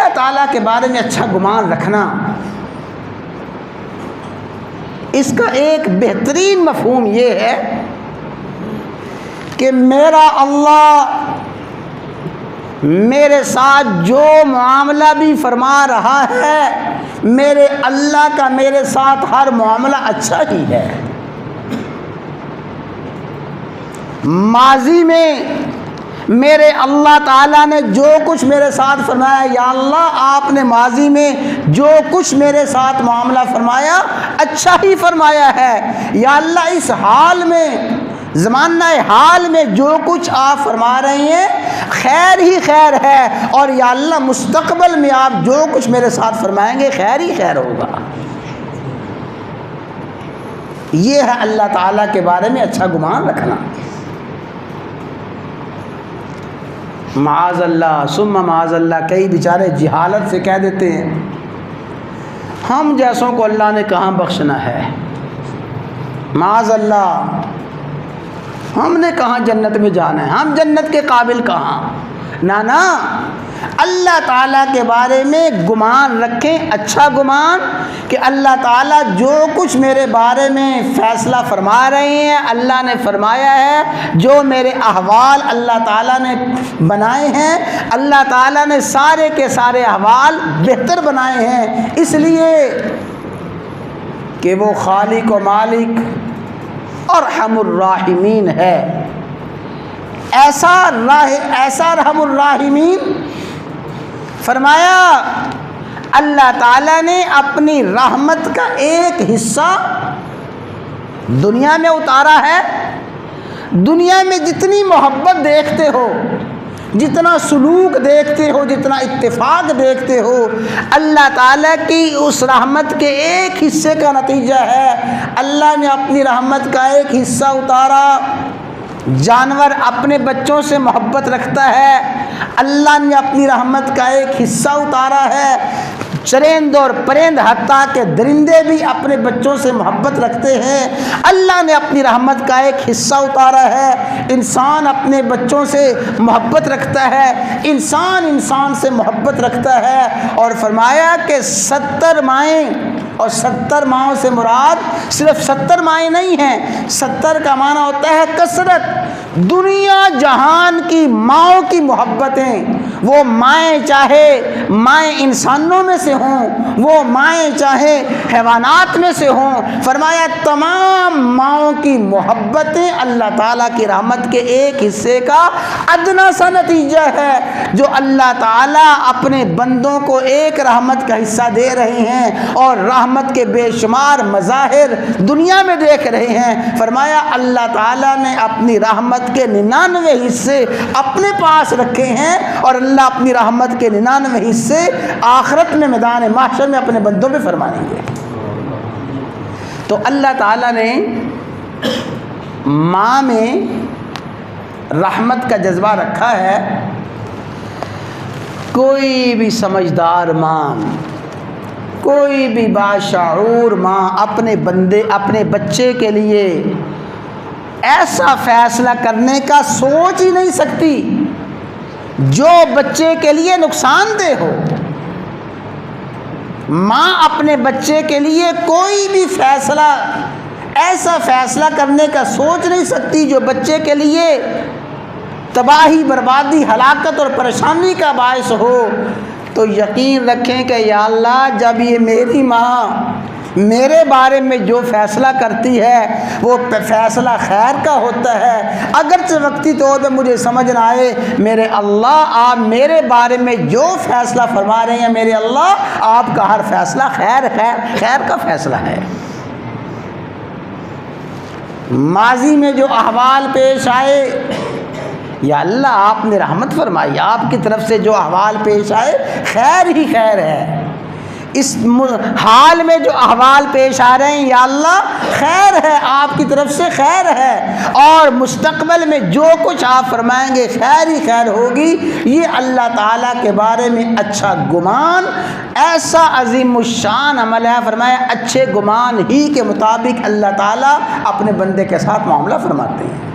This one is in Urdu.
اللہ تعالیٰ کے بارے میں اچھا گمان رکھنا، اس کا ایک بہترین مفہوم یہ ہے کہ میرا اللہ میرے ساتھ جو معاملہ بھی فرما رہا ہے، میرے اللہ کا میرے ساتھ ہر معاملہ اچھا ہی ہے۔ ماضی میں میرے اللہ تعالیٰ نے جو کچھ میرے ساتھ فرمایا، یا اللہ آپ نے ماضی میں جو کچھ میرے ساتھ معاملہ فرمایا اچھا ہی فرمایا ہے، یا اللہ اس حال میں زمانہ حال میں جو کچھ آپ فرما رہے ہیں خیر ہی خیر ہے، اور یا اللہ مستقبل میں آپ جو کچھ میرے ساتھ فرمائیں گے خیر ہی خیر ہوگا۔ یہ ہے اللہ تعالیٰ کے بارے میں اچھا گمان رکھنا۔ معاذ اللہ ثم معاذ اللہ، کئی بیچارے جہالت سے کہہ دیتے ہیں ہم جیسوں کو اللہ نے کہاں بخشنا ہے، معاذ اللہ ہم نے کہاں جنت میں جانا ہے، ہم جنت کے قابل کہاں۔ نا اللہ تعالیٰ کے بارے میں گمان رکھیں، اچھا گمان، کہ اللہ تعالیٰ جو کچھ میرے بارے میں فیصلہ فرما رہے ہیں اللہ نے فرمایا ہے، جو میرے احوال اللہ تعالیٰ نے بنائے ہیں، اللہ تعالیٰ نے سارے کے سارے احوال بہتر بنائے ہیں، اس لیے کہ وہ خالق و مالک ارحم الراحمین ہے۔ ایسا ارحم الراحمین فرمایا اللہ تعالیٰ نے اپنی رحمت کا ایک حصہ دنیا میں اتارا ہے۔ دنیا میں جتنی محبت دیکھتے ہو، جتنا سلوک دیکھتے ہو، جتنا اتفاق دیکھتے ہو، اللہ تعالیٰ کی اس رحمت کے ایک حصے کا نتیجہ ہے اللہ نے اپنی رحمت کا ایک حصہ اتارا۔ جانور اپنے بچوں سے محبت رکھتا ہے، اللہ نے اپنی رحمت کا ایک حصہ اتارا ہے۔ چرند اور پرند حتیٰ کہ درندے بھی اپنے بچوں سے محبت رکھتے ہیں، اللہ نے اپنی رحمت کا ایک حصہ اتارا ہے۔ انسان اپنے بچوں سے محبت رکھتا ہے، انسان سے محبت رکھتا ہے، اور فرمایا کہ 70 مائیں، اور 70 ماؤں سے مراد صرف 70 مائیں نہیں ہیں، 70 کا معنی ہوتا ہے کثرت۔ دنیا جہان کی ماؤں کی محبتیں، وہ مائیں چاہے مائیں انسانوں میں سے ہوں، وہ مائیں چاہے حیوانات میں سے ہوں، فرمایا تمام ماؤں کی محبتیں اللہ تعالیٰ کی رحمت کے ایک حصے کا ادنا سا نتیجہ ہے، جو اللہ تعالیٰ اپنے بندوں کو ایک رحمت کا حصہ دے رہے ہیں، اور رحمت کے بے شمار مظاہر دنیا میں دیکھ رہے ہیں۔ فرمایا اللہ تعالیٰ نے اپنی رحمت کے 99 حصے اپنے پاس رکھے ہیں، اور اللہ اپنی رحمت کے 99 حصے آخرت میں میدان محشر میں اپنے بندوں پہ فرمائیں گے۔ تو اللہ تعالیٰ نے ماں میں رحمت کا جذبہ رکھا ہے۔ کوئی بھی سمجھدار ماں، کوئی بھی باشعور ماں اپنے بچے کے لیے ایسا فیصلہ کرنے کا سوچ ہی نہیں سکتی جو بچے کے لیے نقصان دہ ہو۔ ماں اپنے بچے کے لیے کوئی بھی ایسا فیصلہ کرنے کا سوچ نہیں سکتی جو بچے کے لیے تباہی، بربادی، ہلاکت اور پریشانی کا باعث ہو۔ تو یقین رکھیں کہ یا اللہ جب یہ میری ماں میرے بارے میں جو فیصلہ کرتی ہے وہ فیصلہ خیر کا ہوتا ہے، اگرچہ وقتی طور پہ مجھے سمجھ نہ آئے، میرے اللہ آپ میرے بارے میں جو فیصلہ فرما رہے ہیں، میرے اللہ آپ کا ہر فیصلہ خیر کا فیصلہ ہے۔ ماضی میں جو احوال پیش آئے، یا اللہ آپ نے رحمت فرمائی، آپ کی طرف سے جو احوال پیش آئے خیر ہی خیر ہے۔ اس حال میں جو احوال پیش آ رہے ہیں یا اللہ خیر ہے، آپ کی طرف سے خیر ہے، اور مستقبل میں جو کچھ آپ فرمائیں گے خیر ہی خیر ہوگی۔ یہ اللہ تعالیٰ کے بارے میں اچھا گمان ایسا عظیم الشان عمل ہے۔ فرمایا اچھے گمان ہی کے مطابق اللہ تعالیٰ اپنے بندے کے ساتھ معاملہ فرماتے ہیں۔